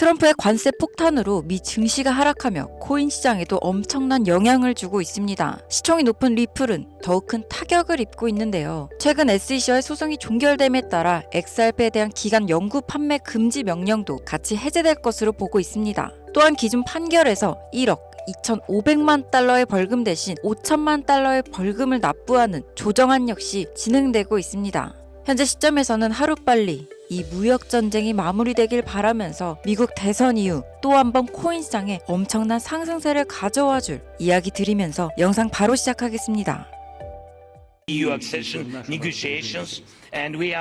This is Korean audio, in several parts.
트럼프의 관세 폭탄으로 미 증시가 하락하며 코인 시장에도 엄청난 영향을 주고 있습니다. 시총이 높은 리플은 더욱 큰 타격을 입고 있는데요. 최근 SEC와의 소송이 종결됨에 따라 XRP에 대한 기간 영구 판매 금지 명령도 같이 해제될 것으로 보고 있습니다. 또한 기존 판결에서 1억 2,500만 달러의 벌금 대신 5천만 달러의 벌금을 납부하는 조정안 역시 진행되고 있습니다. 현재 시점에서는 하루빨리 이 무역전쟁이 마무리되길 바라면서 미국 대선 이후 또 한 번 코인 시장에 엄청난 상승세를 가져와 줄 이야기 드리면서 영상 바로 시작하겠습니다.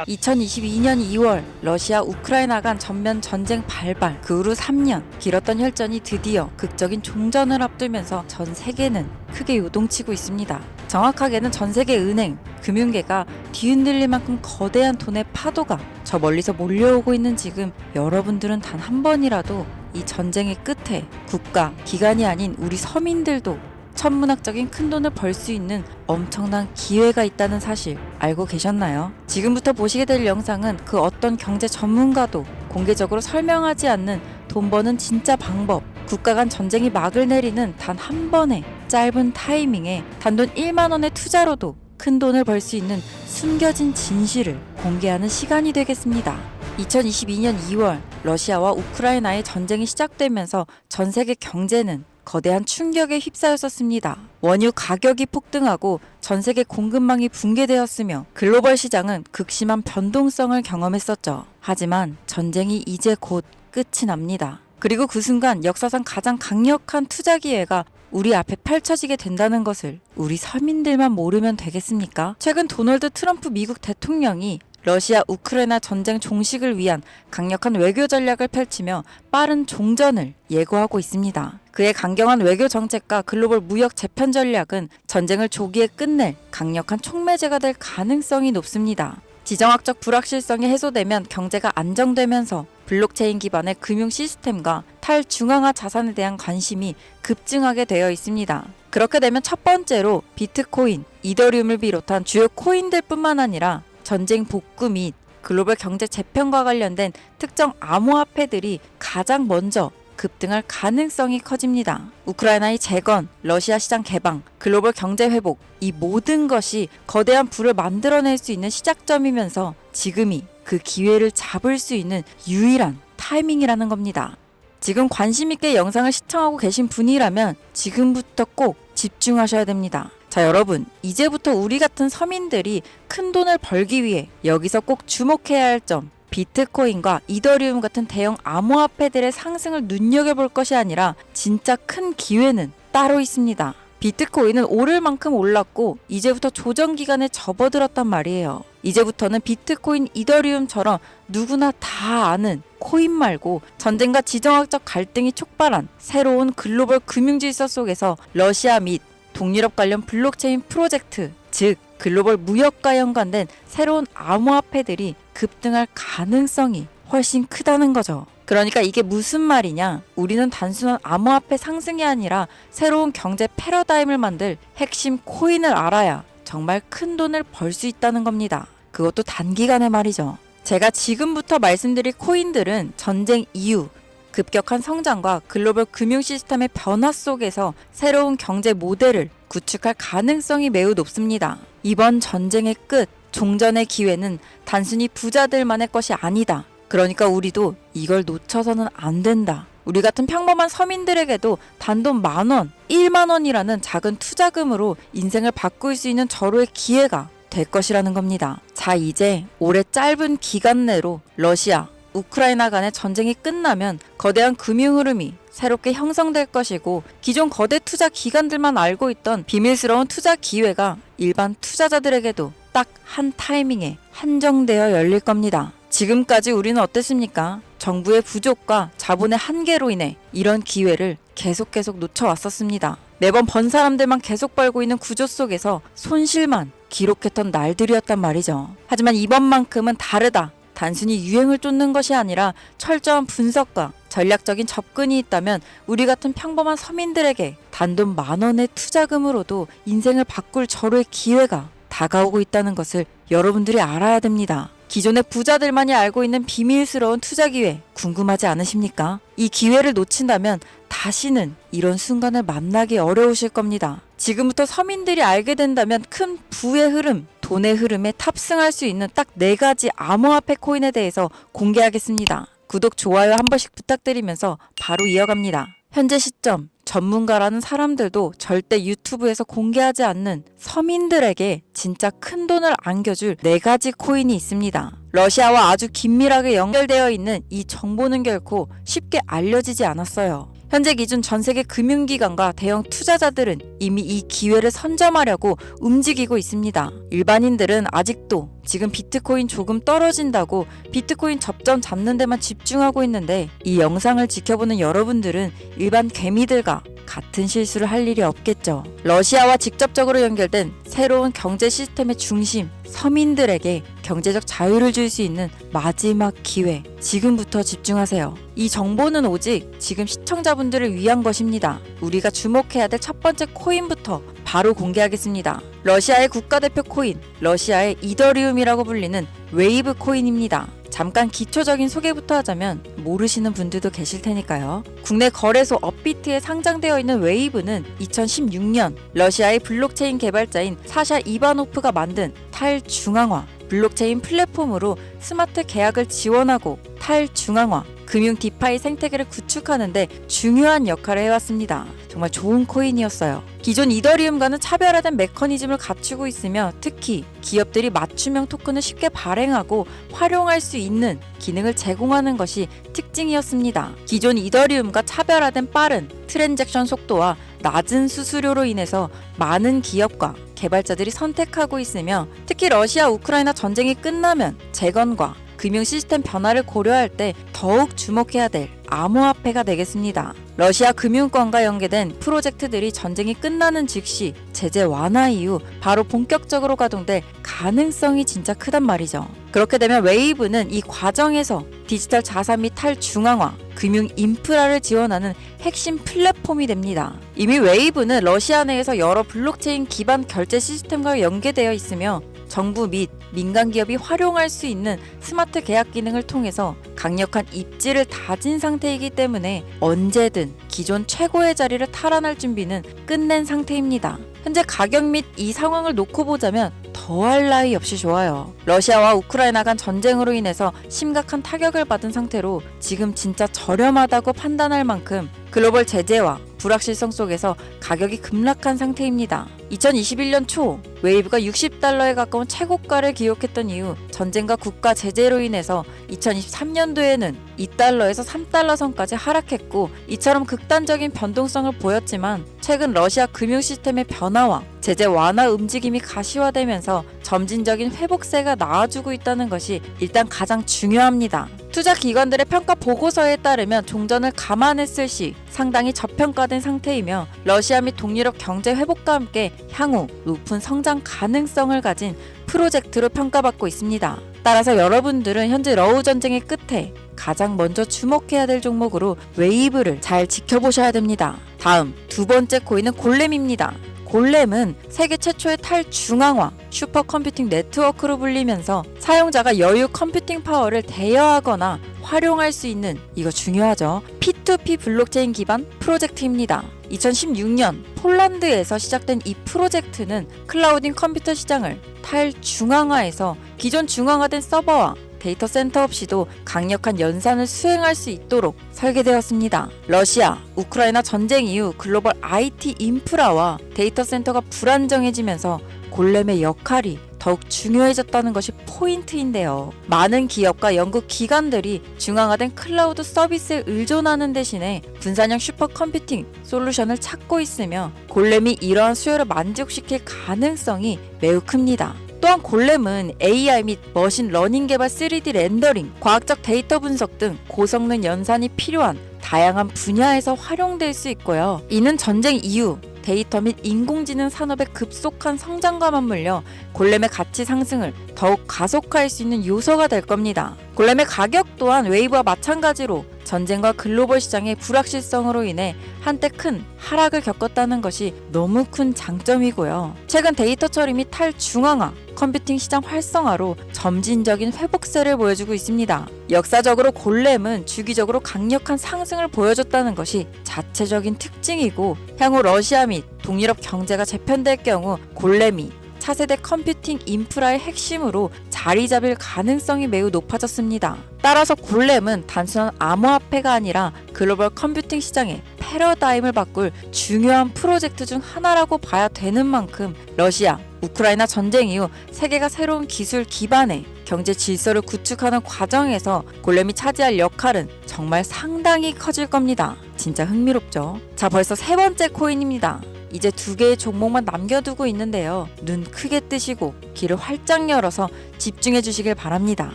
2022년 2월 러시아 우크라이나 간 전면 전쟁 발발, 그 후로 3년 길었던 혈전이 드디어 극적인 종전을 앞두면서 전 세계는 크게 요동치고 있습니다. 정확하게는 전 세계 은행, 금융계가 뒤흔들릴 만큼 거대한 돈의 파도가 저 멀리서 몰려오고 있는 지금 여러분들은 단 한 번이라도 이 전쟁의 끝에 국가, 기관이 아닌 우리 서민들도 천문학적인 큰돈을 벌 수 있는 엄청난 기회가 있다는 사실 알고 계셨나요? 지금부터 보시게 될 영상은 그 어떤 경제 전문가도 공개적으로 설명하지 않는 돈 버는 진짜 방법, 국가 간 전쟁이 막을 내리는 단 한 번의 짧은 타이밍에 단돈 1만 원의 투자로도 큰 돈을 벌 수 있는 숨겨진 진실을 공개하는 시간이 되겠습니다. 2022년 2월 러시아와 우크라이나의 전쟁이 시작되면서 전 세계 경제는 거대한 충격에 휩싸였었습니다. 원유 가격이 폭등하고 전 세계 공급망이 붕괴되었으며 글로벌 시장은 극심한 변동성을 경험했었죠. 하지만 전쟁이 이제 곧 끝이 납니다. 그리고 그 순간 역사상 가장 강력한 투자 기회가 우리 앞에 펼쳐지게 된다는 것을 우리 서민들만 모르면 되겠습니까? 최근 도널드 트럼프 미국 대통령이 러시아 우크라이나 전쟁 종식을 위한 강력한 외교 전략을 펼치며 빠른 종전을 예고하고 있습니다. 그의 강경한 외교 정책과 글로벌 무역 재편 전략은 전쟁을 조기에 끝낼 강력한 촉매제가 될 가능성이 높습니다. 지정학적 불확실성이 해소되면 경제가 안정되면서 블록체인 기반의 금융 시스템과 탈중앙화 자산에 대한 관심이 급증하게 되어 있습니다. 그렇게 되면 첫 번째로 비트코인, 이더리움을 비롯한 주요 코인들 뿐만 아니라 전쟁 복구 및 글로벌 경제 재편과 관련된 특정 암호화폐들이 가장 먼저 급등할 가능성이 커집니다. 우크라이나의 재건, 러시아 시장 개방, 글로벌 경제 회복, 이 모든 것이 거대한 부를 만들어낼 수 있는 시작점이면서 지금이 그 기회를 잡을 수 있는 유일한 타이밍이라는 겁니다. 지금 관심 있게 영상을 시청하고 계신 분이라면 지금부터 꼭 집중하셔야 됩니다. 자, 여러분, 이제부터 우리 같은 서민들이 큰 돈을 벌기 위해 여기서 꼭 주목해야 할 점, 비트코인과 이더리움 같은 대형 암호화폐들의 상승을 눈여겨볼 것이 아니라 진짜 큰 기회는 따로 있습니다. 비트코인은 오를 만큼 올랐고 이제부터 조정 기간에 접어들었단 말이에요. 이제부터는 비트코인, 이더리움처럼 누구나 다 아는 코인 말고 전쟁과 지정학적 갈등이 촉발한 새로운 글로벌 금융 질서 속에서 러시아 및 동유럽 관련 블록체인 프로젝트, 즉 글로벌 무역과 연관된 새로운 암호화폐들이 급등할 가능성이 훨씬 크다는 거죠. 그러니까 이게 무슨 말이냐? 우리는 단순한 암호화폐 상승이 아니라 새로운 경제 패러다임을 만들 핵심 코인을 알아야 정말 큰 돈을 벌 수 있다는 겁니다. 그것도 단기간에 말이죠. 제가 지금부터 말씀드릴 코인들은 전쟁 이후 급격한 성장과 글로벌 금융 시스템의 변화 속에서 새로운 경제 모델을 구축할 가능성이 매우 높습니다. 이번 전쟁의 끝, 종전의 기회는 단순히 부자들만의 것이 아니다. 그러니까 우리도 이걸 놓쳐서는 안 된다. 우리 같은 평범한 서민들에게도 단돈 10,000원, 1만 원이라는 작은 투자금으로 인생을 바꿀 수 있는 절호의 기회가 될 것이라는 겁니다. 자, 이제 올해 짧은 기간 내로 러시아, 우크라이나 간의 전쟁이 끝나면 거대한 금융 흐름이 새롭게 형성될 것이고 기존 거대 투자 기관들만 알고 있던 비밀스러운 투자 기회가 일반 투자자들에게도 딱 한 타이밍에 한정되어 열릴 겁니다. 지금까지 우리는 어땠습니까? 정부의 부족과 자본의 한계로 인해 이런 기회를 계속 놓쳐왔었습니다. 매번 번 사람들만 계속 벌고 있는 구조 속에서 손실만 기록했던 날들이었단 말이죠. 하지만 이번만큼은 다르다. 단순히 유행을 쫓는 것이 아니라 철저한 분석과 전략적인 접근이 있다면 우리 같은 평범한 서민들에게 단돈 10,000원의 투자금으로도 인생을 바꿀 절호의 기회가 다가오고 있다는 것을 여러분들이 알아야 됩니다. 기존의 부자들만이 알고 있는 비밀스러운 투자 기회 궁금하지 않으십니까? 이 기회를 놓친다면 다시는 이런 순간을 만나기 어려우실 겁니다. 지금부터 서민들이 알게 된다면 큰 부의 흐름, 돈의 흐름에 탑승할 수 있는 딱 4가지 암호화폐 코인에 대해서 공개하겠습니다. 구독, 좋아요 한 번씩 부탁드리면서 바로 이어갑니다. 현재 시점 전문가라는 사람들도 절대 유튜브에서 공개하지 않는 서민들에게 진짜 큰 돈을 안겨줄 4가지 코인이 있습니다. 러시아와 아주 긴밀하게 연결되어 있는 이 정보는 결코 쉽게 알려지지 않았어요. 현재 기준 전 세계 금융기관과 대형 투자자들은 이미 이 기회를 선점하려고 움직이고 있습니다. 일반인들은 아직도 지금 비트코인 조금 떨어진다고 비트코인 접점 잡는 데만 집중하고 있는데, 이 영상을 지켜보는 여러분들은 일반 개미들과 같은 실수를 할 일이 없겠죠. 러시아와 직접적으로 연결된 새로운 경제 시스템의 중심, 서민들에게 경제적 자유를 줄 수 있는 마지막 기회, 지금부터 집중하세요. 이 정보는 오직 지금 시청자분들을 위한 것입니다. 우리가 주목해야 될 첫 번째 코인부터 바로 공개하겠습니다. 러시아의 국가대표 코인, 러시아의 이더리움이라고 불리는 웨이브 코인입니다. 잠깐 기초적인 소개부터 하자면 모르시는 분들도 계실 테니까요. 국내 거래소 업비트에 상장되어 있는 웨이브는 2016년 러시아의 블록체인 개발자인 사샤 이바노프가 만든 탈중앙화 블록체인 플랫폼으로 스마트 계약을 지원하고 탈중앙화 금융 디파이 생태계를 구축하는 데 중요한 역할을 해왔습니다. 정말 좋은 코인이었어요. 기존 이더리움과는 차별화된 메커니즘을 갖추고 있으며, 특히 기업들이 맞춤형 토큰을 쉽게 발행하고 활용할 수 있는 기능을 제공하는 것이 특징이었습니다. 기존 이더리움과 차별화된 빠른 트랜잭션 속도와 낮은 수수료로 인해서 많은 기업과 개발자들이 선택하고 있으며, 특히 러시아 우크라이나 전쟁이 끝나면 재건과 금융 시스템 변화를 고려할 때 더욱 주목해야 될 암호화폐가 되겠습니다. 러시아 금융권과 연계된 프로젝트들이 전쟁이 끝나는 즉시 제재 완화 이후 바로 본격적으로 가동될 가능성이 진짜 크단 말이죠. 그렇게 되면 웨이브는 이 과정에서 디지털 자산 및 탈중앙화, 금융 인프라를 지원하는 핵심 플랫폼이 됩니다. 이미 웨이브는 러시아 내에서 여러 블록체인 기반 결제 시스템과 연계되어 있으며, 정부 및 민간 기업이 활용할 수 있는 스마트 계약 기능을 통해서 강력한 입지를 다진 상태이기 때문에 언제든 기존 최고의 자리를 탈환할 준비는 끝낸 상태입니다. 현재 가격 및 이 상황을 놓고 보자면 더할 나위 없이 좋아요. 러시아와 우크라이나 간 전쟁으로 인해서 심각한 타격을 받은 상태로 지금 진짜 저렴하다고 판단할 만큼 글로벌 제재와 불확실성 속에서 가격이 급락한 상태입니다. 2021년 초 웨이브가 60달러에 가까운 최고가를 기록했던 이후 전쟁과 국가 제재로 인해서 2023년도에는 2달러에서 3달러 선까지 하락했고, 이처럼 극단적인 변동성을 보였지만 최근 러시아 금융 시스템의 변화와 제재 완화 움직임이 가시화되면서 점진적인 회복세가 나와주고 있다는 것이 일단 가장 중요합니다. 투자 기관들의 평가 보고서에 따르면 종전을 감안했을 시 상당히 저평가된 상태이며, 러시아 및 동유럽 경제 회복과 함께 향후 높은 성장 가능성을 가진 프로젝트로 평가받고 있습니다. 따라서 여러분들은 현재 러우 전쟁의 끝에 가장 먼저 주목해야 될 종목으로 웨이브를 잘 지켜보셔야 됩니다. 다음 두 번째 코인은 골렘입니다. 골렘은 세계 최초의 탈중앙화 슈퍼컴퓨팅 네트워크로 불리면서 사용자가 여유 컴퓨팅 파워를 대여하거나 활용할 수 있는, 이거 중요하죠, P2P 블록체인 기반 프로젝트입니다. 2016년 폴란드에서 시작된 이 프로젝트는 클라우딩 컴퓨터 시장을 탈중앙화해서 기존 중앙화된 서버와 데이터 센터 없이도 강력한 연산을 수행할 수 있도록 설계되었습니다. 러시아, 우크라이나 전쟁 이후 글로벌 IT 인프라와 데이터 센터가 불안정해지면서 골렘의 역할이 더욱 중요해졌다는 것이 포인트인데요. 많은 기업과 연구 기관들이 중앙화된 클라우드 서비스에 의존하는 대신에 분산형 슈퍼컴퓨팅 솔루션을 찾고 있으며, 골렘이 이러한 수요를 만족시킬 가능성이 매우 큽니다. 또한 골렘은 AI 및 머신러닝 개발 3D 렌더링, 과학적 데이터 분석 등 고성능 연산이 필요한 다양한 분야에서 활용될 수 있고요. 이는 전쟁 이후 데이터 및 인공지능 산업의 급속한 성장과 맞물려 골렘의 가치 상승을 더욱 가속화할 수 있는 요소가 될 겁니다. 골렘의 가격 또한 웨이브와 마찬가지로 전쟁과 글로벌 시장의 불확실성으로 인해 한때 큰 하락을 겪었다는 것이 너무 큰 장점이고요. 최근 데이터 처리 및 탈중앙화, 컴퓨팅 시장 활성화로 점진적인 회복세를 보여주고 있습니다. 역사적으로 골렘은 주기적으로 강력한 상승을 보여줬다는 것이 자체적인 특징이고, 향후 러시아 및 동유럽 경제가 재편될 경우 골렘이 차세대 컴퓨팅 인프라의 핵심으로 자리 잡을 가능성이 매우 높아졌습니다. 따라서 골렘은 단순한 암호화폐가 아니라 글로벌 컴퓨팅 시장의 패러다임을 바꿀 중요한 프로젝트 중 하나라고 봐야 되는 만큼, 러시아, 우크라이나 전쟁 이후 세계가 새로운 기술 기반의 경제 질서를 구축하는 과정에서 골렘이 차지할 역할은 정말 상당히 커질 겁니다. 진짜 흥미롭죠? 자, 벌써 세 번째 코인입니다. 이제 2개의 종목만 남겨두고 있는데요. 눈 크게 뜨시고 귀를 활짝 열어서 집중해 주시길 바랍니다.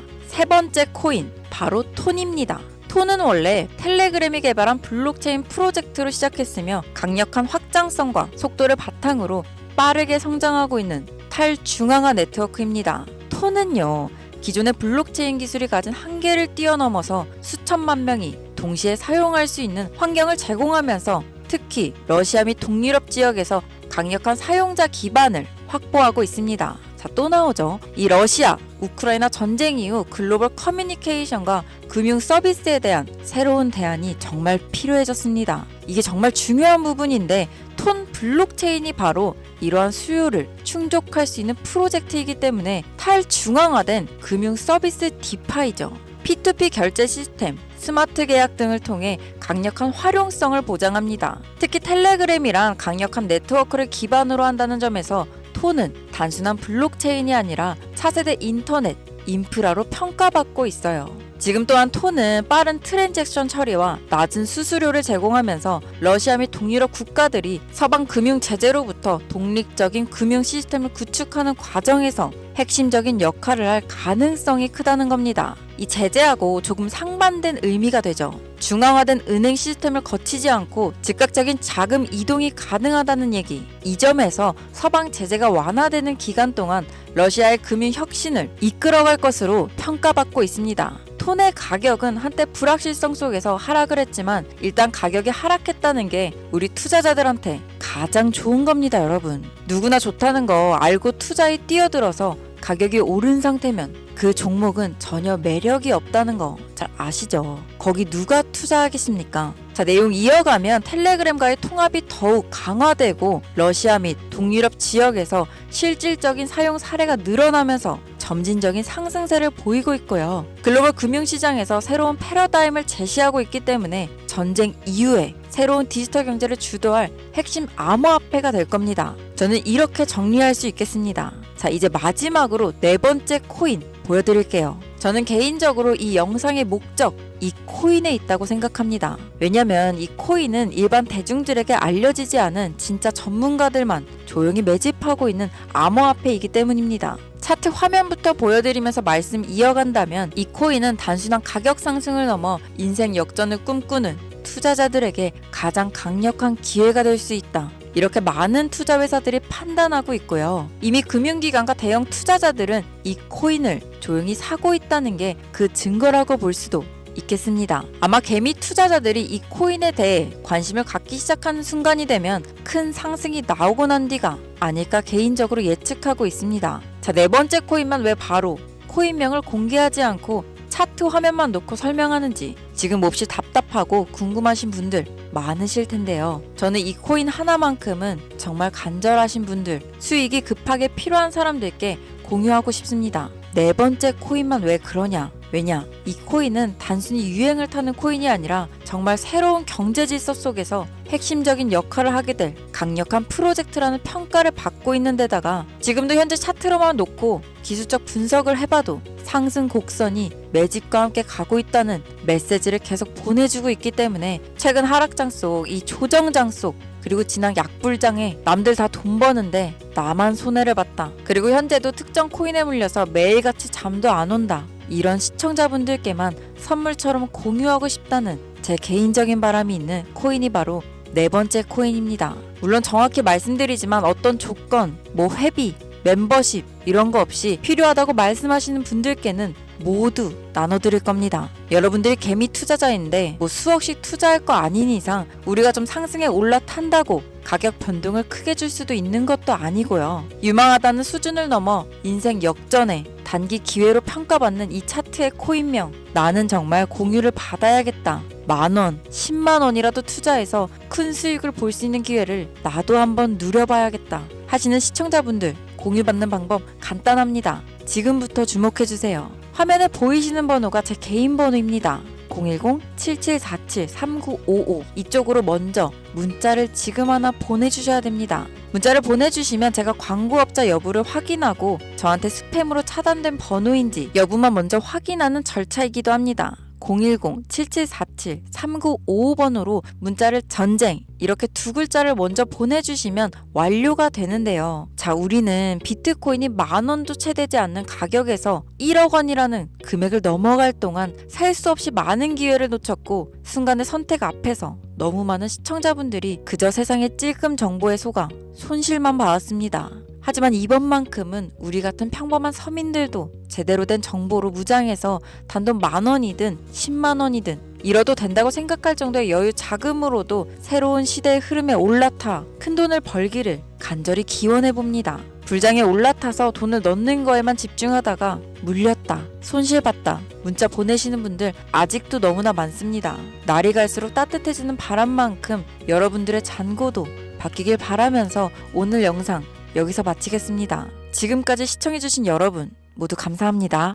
세 번째 코인, 바로 톤입니다. 톤은 원래 텔레그램이 개발한 블록체인 프로젝트로 시작했으며 강력한 확장성과 속도를 바탕으로 빠르게 성장하고 있는 탈중앙화 네트워크입니다. 톤은요, 기존의 블록체인 기술이 가진 한계를 뛰어넘어서 수천만 명이 동시에 사용할 수 있는 환경을 제공하면서 특히 러시아 및 동유럽 지역에서 강력한 사용자 기반을 확보하고 있습니다. 자, 또 나오죠. 이 러시아, 우크라이나 전쟁 이후 글로벌 커뮤니케이션과 금융 서비스에 대한 새로운 대안이 정말 필요해졌습니다. 이게 정말 중요한 부분인데, 톤 블록체인이 바로 이러한 수요를 충족할 수 있는 프로젝트이기 때문에 탈중앙화된 금융 서비스 디파이죠. P2P 결제 시스템, 스마트 계약 등을 통해 강력한 활용성을 보장합니다. 특히 텔레그램이랑 강력한 네트워크를 기반으로 한다는 점에서 톤은 단순한 블록체인이 아니라 차세대 인터넷 인프라로 평가받고 있어요. 지금 또한 톤은 빠른 트랜잭션 처리와 낮은 수수료를 제공하면서 러시아 및 동유럽 국가들이 서방 금융 제재로부터 독립적인 금융 시스템을 구축하는 과정에서 핵심적인 역할을 할 가능성이 크다는 겁니다. 이 제재하고 조금 상반된 의미가 되죠. 중앙화된 은행 시스템을 거치지 않고 즉각적인 자금 이동이 가능하다는 얘기. 이 점에서 서방 제재가 완화되는 기간 동안 러시아의 금융 혁신을 이끌어갈 것으로 평가받고 있습니다. 톤의 가격은 한때 불확실성 속에서 하락을 했지만 일단 가격이 하락했다는 게 우리 투자자들한테 가장 좋은 겁니다, 여러분. 누구나 좋다는 거 알고 투자에 뛰어들어서 가격이 오른 상태면 그 종목은 전혀 매력이 없다는 거 잘 아시죠? 거기 누가 투자하겠습니까? 자, 내용 이어가면 텔레그램과의 통합이 더욱 강화되고 러시아 및 동유럽 지역에서 실질적인 사용 사례가 늘어나면서 점진적인 상승세를 보이고 있고요. 글로벌 금융시장에서 새로운 패러다임을 제시하고 있기 때문에 전쟁 이후에 새로운 디지털 경제를 주도할 핵심 암호화폐가 될 겁니다. 저는 이렇게 정리할 수 있겠습니다. 자, 이제 마지막으로 네 번째 코인 보여드릴게요. 저는 개인적으로 이 영상의 목적, 이 코인에 있다고 생각합니다. 왜냐면 이 코인은 일반 대중들에게 알려지지 않은 진짜 전문가들만 조용히 매집하고 있는 암호화폐이기 때문입니다. 차트 화면부터 보여드리면서 말씀 이어간다면 이 코인은 단순한 가격 상승을 넘어 인생 역전을 꿈꾸는 투자자들에게 가장 강력한 기회가 될 수 있다. 이렇게 많은 투자 회사들이 판단하고 있고요. 이미 금융기관과 대형 투자자들은 이 코인을 조용히 사고 있다는 게 그 증거라고 볼 수도 있겠습니다. 아마 개미 투자자들이 이 코인에 대해 관심을 갖기 시작하는 순간이 되면 큰 상승이 나오고 난 뒤가 아닐까 개인적으로 예측하고 있습니다. 자, 네 번째 코인만 왜 바로 코인명을 공개하지 않고 차트 화면만 놓고 설명하는지 지금 몹시 답답하고 궁금하신 분들 많으실 텐데요. 저는 이 코인 하나만큼은 정말 간절하신 분들, 수익이 급하게 필요한 사람들께 공유하고 싶습니다. 네 번째 코인만 왜 그러냐? 왜냐? 이 코인은 단순히 유행을 타는 코인이 아니라 정말 새로운 경제 질서 속에서 핵심적인 역할을 하게 될 강력한 프로젝트라는 평가를 받고 있는 데다가 지금도 현재 차트로만 놓고 기술적 분석을 해봐도 상승 곡선이 매집과 함께 가고 있다는 메시지를 계속 보내주고 있기 때문에 최근 하락장 속, 이 조정장 속, 그리고 지난 약불장에 남들 다 돈 버는데 나만 손해를 봤다. 그리고 현재도 특정 코인에 물려서 매일같이 잠도 안 온다. 이런 시청자분들께만 선물처럼 공유하고 싶다는 제 개인적인 바람이 있는 코인이 바로 네 번째 코인입니다. 물론 정확히 말씀드리지만 어떤 조건, 회비, 멤버십 이런 거 없이 필요하다고 말씀하시는 분들께는 모두 나눠드릴 겁니다. 여러분들이 개미 투자자인데 수억씩 투자할 거 아닌 이상 우리가 좀 상승에 올라탄다고 가격 변동을 크게 줄 수도 있는 것도 아니고요. 유망하다는 수준을 넘어 인생 역전에 단기 기회로 평가받는 이 차트의 코인명. 나는 정말 공유를 받아야겠다. 10,000원, 100,000원이라도 투자해서 큰 수익을 볼 수 있는 기회를 나도 한번 누려봐야겠다 하시는 시청자분들, 공유받는 방법 간단합니다. 지금부터 주목해주세요. 화면에 보이시는 번호가 제 개인 번호입니다. 010-7747-3955 이쪽으로 먼저 문자를 지금 하나 보내주셔야 됩니다. 문자를 보내주시면 제가 광고업자 여부를 확인하고 저한테 스팸으로 차단된 번호인지 여부만 먼저 확인하는 절차이기도 합니다. 010-7747-3955번으로 문자를 전쟁 이렇게 두 글자를 먼저 보내주시면 완료가 되는데요. 자, 우리는 비트코인이 10,000원도 채 되지 않는 가격에서 1억 원이라는 금액을 넘어갈 동안 살 수 없이 많은 기회를 놓쳤고 순간의 선택 앞에서 너무 많은 시청자분들이 그저 세상의 찔끔 정보에 속아 손실만 봐왔습니다. 하지만 이번만큼은 우리 같은 평범한 서민들도 제대로 된 정보로 무장해서 단돈 10,000원이든 100,000원이든 잃어도 된다고 생각할 정도의 여유 자금으로도 새로운 시대의 흐름에 올라타 큰 돈을 벌기를 간절히 기원해봅니다. 불장에 올라타서 돈을 넣는 거에만 집중하다가 물렸다, 손실봤다 문자 보내시는 분들 아직도 너무나 많습니다. 날이 갈수록 따뜻해지는 바람만큼 여러분들의 잔고도 바뀌길 바라면서 오늘 영상 여기서 마치겠습니다. 지금까지 시청해주신 여러분 모두 감사합니다.